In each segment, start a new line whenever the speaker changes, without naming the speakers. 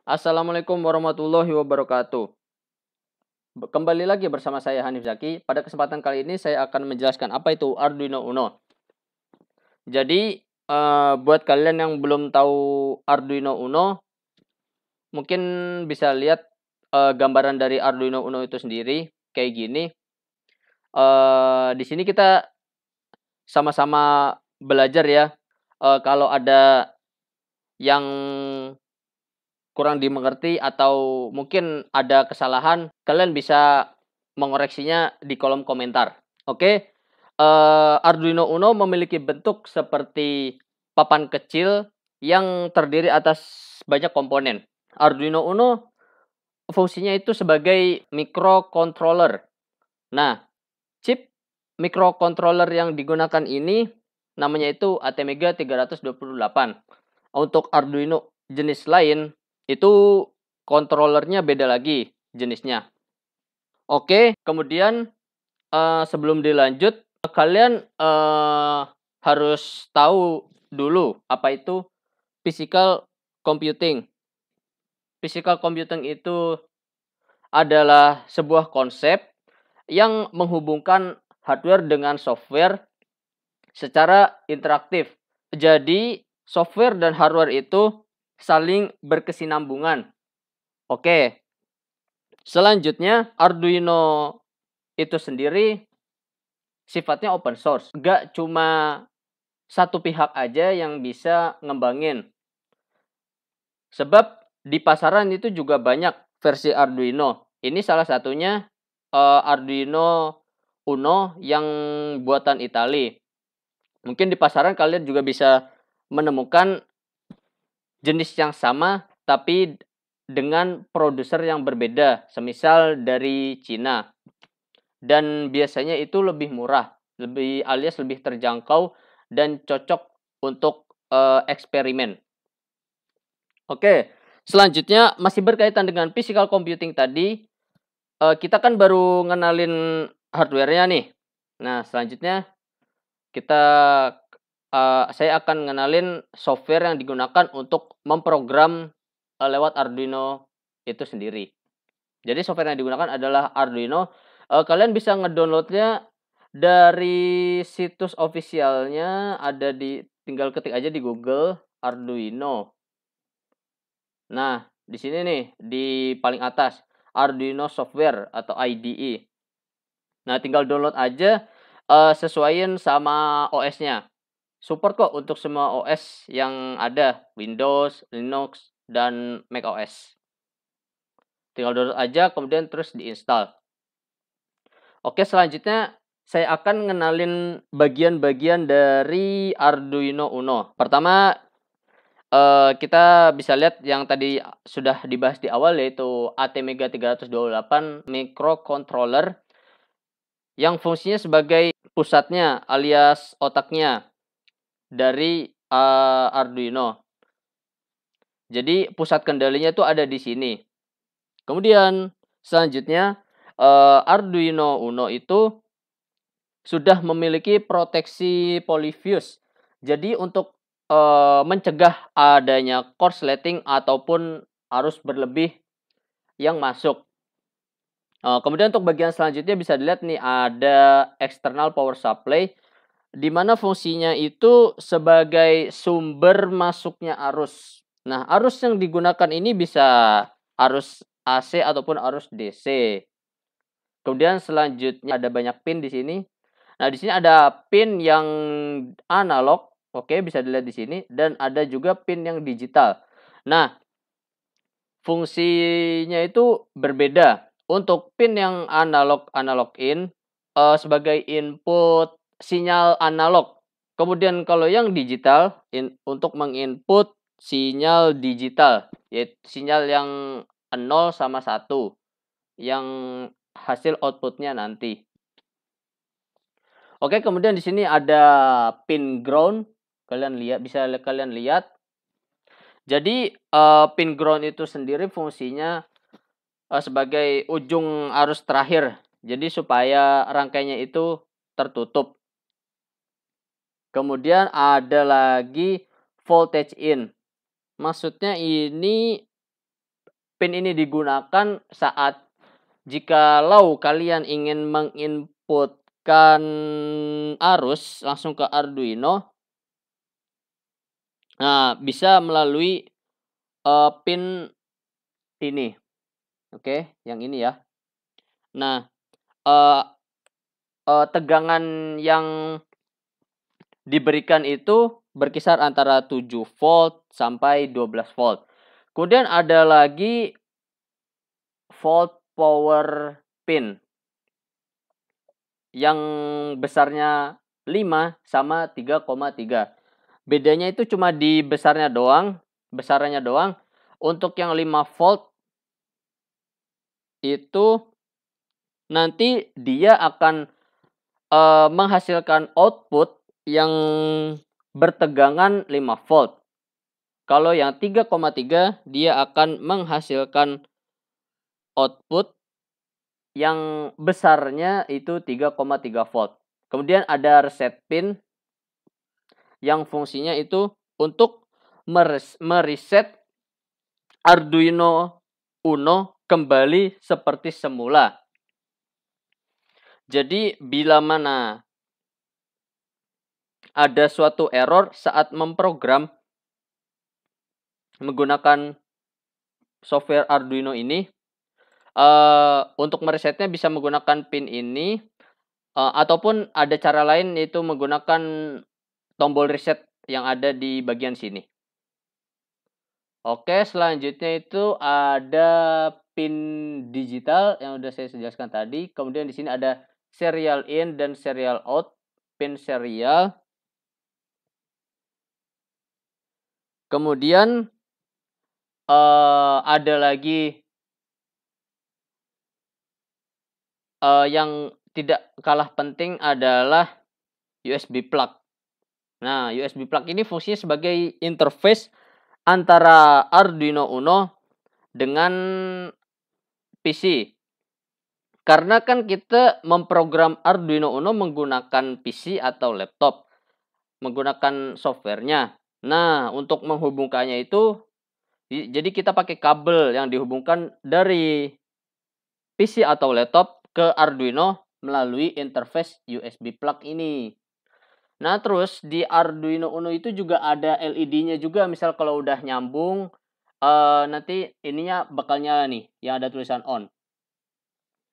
Assalamualaikum warahmatullahi wabarakatuh. Kembali lagi bersama saya Hanif Zaki. Pada kesempatan kali ini saya akan menjelaskan apa itu Arduino Uno. Jadi, buat kalian yang belum tahu Arduino Uno, mungkin bisa lihat, gambaran dari Arduino Uno itu sendiri kayak gini. Di sini kita sama-sama belajar ya, kalau ada yang kurang dimengerti atau mungkin ada kesalahan, kalian bisa mengoreksinya di kolom komentar. Oke, Arduino Uno memiliki bentuk seperti papan kecil yang terdiri atas banyak komponen. Arduino Uno fungsinya itu sebagai microcontroller. Nah, chip microcontroller yang digunakan ini namanya itu ATmega 328. Untuk Arduino jenis lain, itu controllernya beda lagi jenisnya. Oke, kemudian, sebelum dilanjut, kalian, harus tahu dulu apa itu physical computing. Physical computing itu adalah sebuah konsep yang menghubungkan hardware dengan software secara interaktif. Jadi, software dan hardware itu saling berkesinambungan. Oke, selanjutnya Arduino itu sendiri sifatnya open source. Nggak cuma satu pihak aja yang bisa ngembangin. Sebab di pasaran itu juga banyak versi Arduino. Ini salah satunya, Arduino Uno yang buatan Itali. Mungkin di pasaran kalian juga bisa menemukan jenis yang sama, tapi dengan produser yang berbeda, semisal dari Cina. Dan biasanya itu lebih murah, alias lebih terjangkau dan cocok untuk, eksperimen. Oke, selanjutnya masih berkaitan dengan physical computing tadi, kita kan baru ngenalin hardware-nya nih. Nah, selanjutnya kita saya akan ngenalin software yang digunakan untuk memprogram, lewat Arduino itu sendiri. Jadi software yang digunakan adalah Arduino, kalian bisa ngedownloadnya dari situs officialnya ada tinggal ketik aja di Google Arduino. Nah, di sini nih, di paling atas, Arduino Software atau IDE. Nah, tinggal download aja, sesuaiin sama OS-nya. Support kok untuk semua OS yang ada, Windows, Linux, dan macOS. Tinggal download aja, kemudian terus diinstal. Oke, selanjutnya saya akan ngenalin bagian-bagian dari Arduino Uno. Pertama, kita bisa lihat yang tadi sudah dibahas di awal, yaitu ATmega 328 microcontroller yang fungsinya sebagai pusatnya alias otaknya dari, Arduino. Jadi pusat kendalinya itu ada di sini. Kemudian selanjutnya, Arduino Uno itu sudah memiliki proteksi Polyfuse. Jadi untuk, mencegah adanya korsleting ataupun arus berlebih yang masuk. Kemudian untuk bagian selanjutnya bisa dilihat nih ada external power supply, di mana fungsinya itu sebagai sumber masuknya arus. Nah, arus yang digunakan ini bisa arus AC ataupun arus DC. Kemudian selanjutnya ada banyak pin di sini. Nah, di sini ada pin yang analog, oke, bisa dilihat di sini, dan ada juga pin yang digital. Nah, fungsinya itu berbeda. Untuk pin yang analog in, sebagai input sinyal analog. Kemudian kalau yang digital, untuk menginput sinyal digital, yaitu sinyal yang 0 sama 1, yang hasil outputnya nanti. Oke, kemudian di sini ada pin ground, bisa kalian lihat. Jadi, pin ground itu sendiri fungsinya, sebagai ujung arus terakhir. Jadi supaya rangkainya itu tertutup. Kemudian ada lagi voltage in. Maksudnya ini pin ini digunakan saat jikalau kalian ingin menginputkan arus langsung ke Arduino, nah bisa melalui, pin ini, oke, yang ini ya. Nah, eee tegangan yang diberikan itu berkisar antara 7 volt sampai 12 volt. Kemudian ada lagi volt power pin yang besarnya 5 sama 3,3. Bedanya itu cuma di besarnya doang, besarannya doang. Untuk yang 5 volt itu nanti dia akan, menghasilkan output yang bertegangan 5 volt. Kalau yang 3,3 dia akan menghasilkan output yang besarnya itu 3,3 volt. Kemudian ada reset pin yang fungsinya itu untuk mereset Arduino Uno kembali seperti semula. Jadi bila mana ada suatu error saat memprogram menggunakan software Arduino ini, untuk meresetnya bisa menggunakan pin ini, ataupun ada cara lain yaitu menggunakan tombol reset yang ada di bagian sini. Oke, selanjutnya itu ada pin digital yang udah saya jelaskan tadi. Kemudian di sini ada serial in dan serial out, pin serial. Kemudian ada lagi yang tidak kalah penting adalah USB plug. Nah, USB plug ini fungsinya sebagai interface antara Arduino Uno dengan PC. Karena kan kita memprogram Arduino Uno menggunakan PC atau laptop, menggunakan software-nya. Nah, untuk menghubungkannya itu, jadi kita pakai kabel yang dihubungkan dari PC atau laptop ke Arduino melalui interface USB plug ini. Nah, terus di Arduino Uno itu juga ada LED-nya juga, misal kalau udah nyambung, nanti ininya bakal nyala nih, yang ada tulisan on.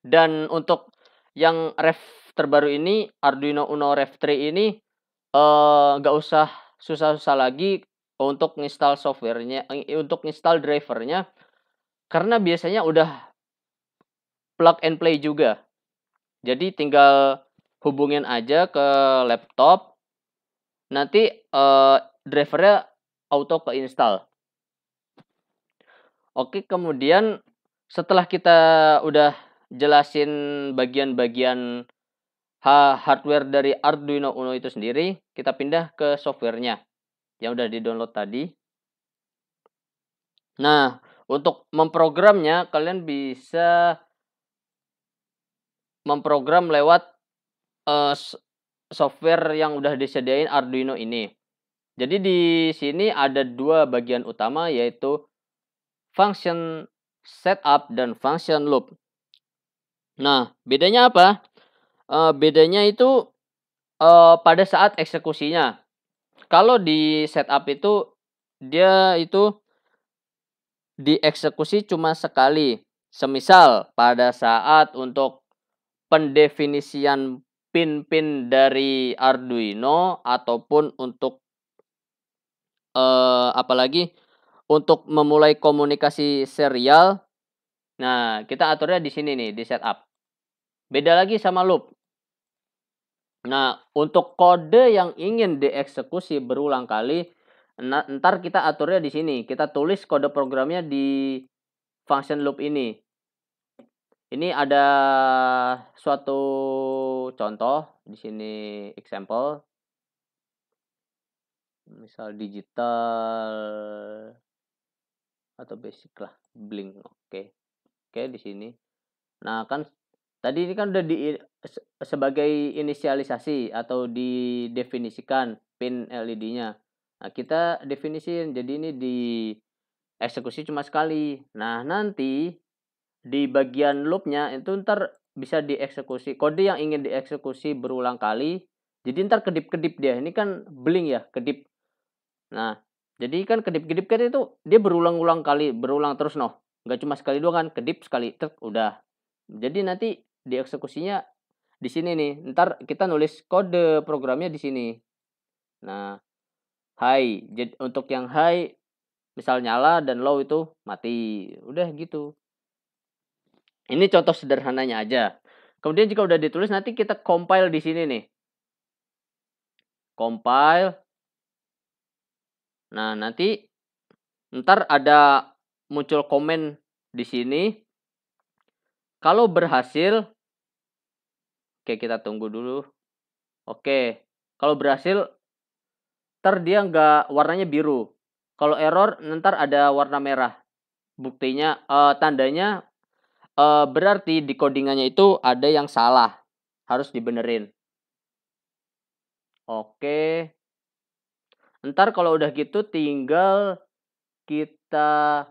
Dan untuk yang ref terbaru ini, Arduino Uno Rev 3 ini, nggak usah susah-susah lagi untuk nginstal software-nya, untuk nginstal driver-nya, karena biasanya udah plug and play juga. Jadi tinggal hubungin aja ke laptop, nanti, driver-nya auto keinstall. Oke, kemudian setelah kita udah jelasin bagian-bagian hardware dari Arduino Uno itu sendiri, kita pindah ke software-nya yang udah di-download tadi. Nah, untuk memprogramnya kalian bisa memprogram lewat, software yang udah disediain Arduino ini. Jadi di sini ada 2 bagian utama, yaitu function setup dan function loop. Nah, bedanya apa? Bedanya itu, pada saat eksekusinya. Kalau di setup itu, dia itu dieksekusi cuma sekali. Semisal pada saat untuk pendefinisian pin-pin dari Arduino ataupun untuk, apalagi untuk memulai komunikasi serial. Nah, kita aturnya di sini nih, di setup. Beda lagi sama loop. Nah, untuk kode yang ingin dieksekusi berulang kali, ntar kita aturnya di sini. Kita tulis kode programnya di function loop ini. Ini ada suatu contoh, di sini example. Misal digital atau basic lah, blink, oke. Oke, di sini. Nah, kan tadi ini kan udah sebagai inisialisasi atau didefinisikan pin LED-nya. Nah, kita definisiin, jadi ini di eksekusi cuma sekali. Nah, nanti di bagian loop-nya itu ntar bisa dieksekusi, kode yang ingin dieksekusi berulang kali, jadi ntar kedip-kedip dia, ini kan bling ya, kedip. Nah, jadi kan kedip-kedip kan itu dia berulang-ulang kali, berulang terus noh, nggak cuma sekali doang kan, kedip sekali, tek, udah. Jadi nanti dieksekusinya di sini nih, ntar kita nulis kode programnya di sini. Nah, high, jadi untuk yang high misal nyala dan low itu mati, udah gitu. Ini contoh sederhananya aja. Kemudian jika udah ditulis nanti kita compile di sini nih. Compile. Nah, nanti ntar ada muncul komen di sini. Kalau berhasil, oke kita tunggu dulu. Oke, kalau berhasil, ntar dia nggak warnanya biru. Kalau error, ntar ada warna merah. Buktinya, tandanya berarti di codingannya itu ada yang salah, harus dibenerin. Oke. Ntar kalau udah gitu tinggal kita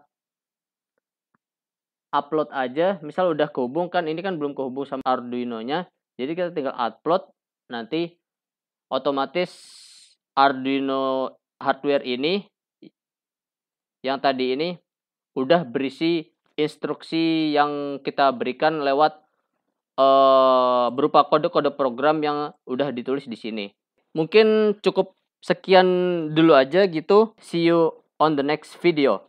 upload aja, misal udah kehubung kan, ini kan belum kehubung sama Arduino-nya, jadi kita tinggal upload, nanti otomatis Arduino hardware ini, yang tadi ini, udah berisi instruksi yang kita berikan lewat berupa kode-kode program yang udah ditulis di sini. Mungkin cukup sekian dulu aja gitu. See you on the next video.